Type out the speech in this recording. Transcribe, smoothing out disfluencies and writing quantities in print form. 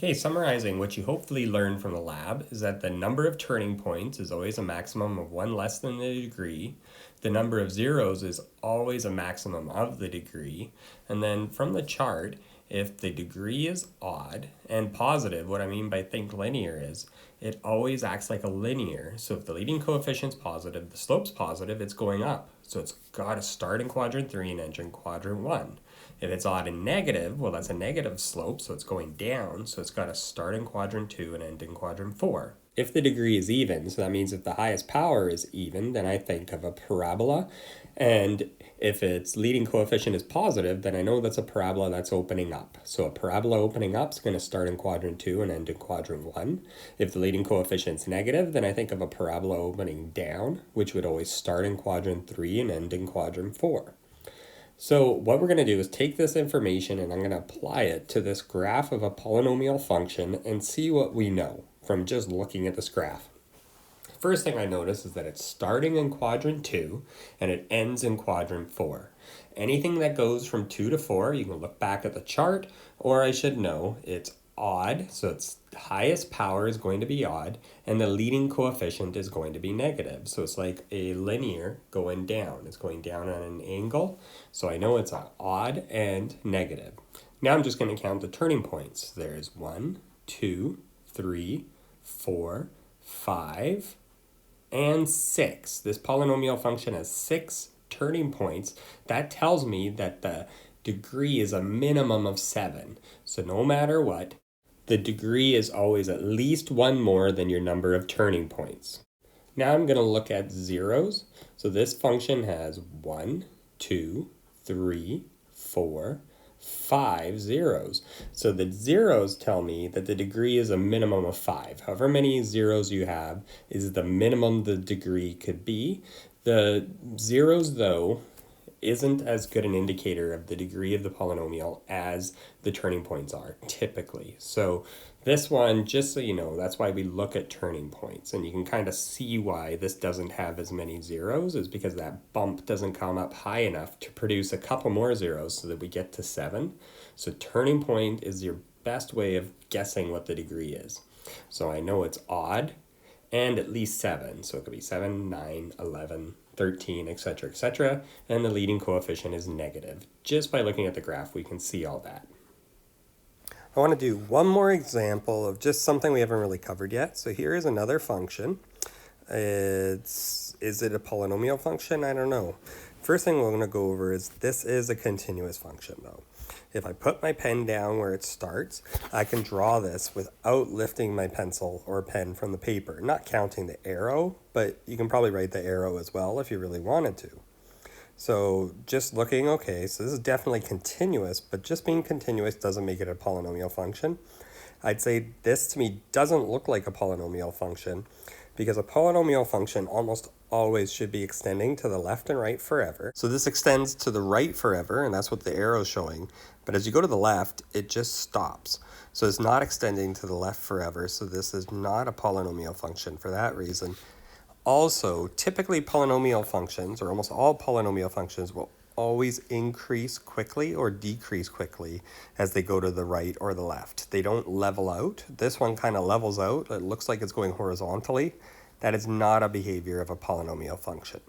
Okay, summarizing, what you hopefully learned from the lab is that the number of turning points is always a maximum of one less than the degree. The number of zeros is always a maximum of the degree. And then from the chart, if the degree is odd and positive, what I mean by think linear is it always acts like a linear. So if the leading coefficient's positive, the slope's positive, it's going up. So it's got to start in quadrant 3 and end in quadrant 1. If it's odd and negative, well, that's a negative slope, so it's going down. So it's got to start in quadrant 2 and end in quadrant 4. If the degree is even, so that means if the highest power is even, then I think of a parabola. And if its leading coefficient is positive, then I know that's a parabola that's opening up. So a parabola opening up is going to start in quadrant 2 and end in quadrant 1. If the leading coefficient is negative, then I think of a parabola opening down, which would always start in quadrant 3 and end in quadrant 4. So what we're going to do is take this information and I'm going to apply it to this graph of a polynomial function and see what we know from just looking at this graph. First thing I notice is that it's starting in quadrant 2 and it ends in quadrant 4. Anything that goes from 2 to 4, you can look back at the chart, or I should know it's odd, so its highest power is going to be odd, and the leading coefficient is going to be negative. So it's like a linear going down. It's going down on an angle, so I know it's odd and negative. Now I'm just going to count the turning points. There's 1, 2, 3, 4, 5, and 6. This polynomial function has 6 turning points. That tells me that the degree is a minimum of 7. So no matter what, the degree is always at least one more than your number of turning points. Now I'm going to look at zeros. So this function has 1, 2, 3, 4, 5 zeros. So the zeros tell me that the degree is a minimum of 5. However many zeros you have is the minimum the degree could be. The zeros, though, isn't as good an indicator of the degree of the polynomial as the turning points are typically. So this one, just so you know, that's why we look at turning points, and you can kind of see why this doesn't have as many zeros is because that bump doesn't come up high enough to produce a couple more zeros so that we get to 7. So turning point is your best way of guessing what the degree is. So I know it's odd and at least 7. So it could be 7, 9, 11, 13, etc., etc., and the leading coefficient is negative. Just by looking at the graph, we can see all that. I want to do one more example of just something we haven't really covered yet. So here is another function. Is it a polynomial function? I don't know. First thing we're going to go over is this is a continuous function, though. If I put my pen down where it starts, I can draw this without lifting my pencil or pen from the paper, not counting the arrow, but you can probably write the arrow as well if you really wanted to. So just looking, okay, so this is definitely continuous, but just being continuous doesn't make it a polynomial function. I'd say this to me doesn't look like a polynomial function because a polynomial function almost always should be extending to the left and right forever. So this extends to the right forever, and that's what the arrow is showing. But as you go to the left, it just stops. So it's not extending to the left forever, so this is not a polynomial function for that reason. Also, typically polynomial functions, or almost all polynomial functions, will always increase quickly or decrease quickly as they go to the right or the left. They don't level out. This one kind of levels out. It looks like it's going horizontally. That is not a behavior of a polynomial function.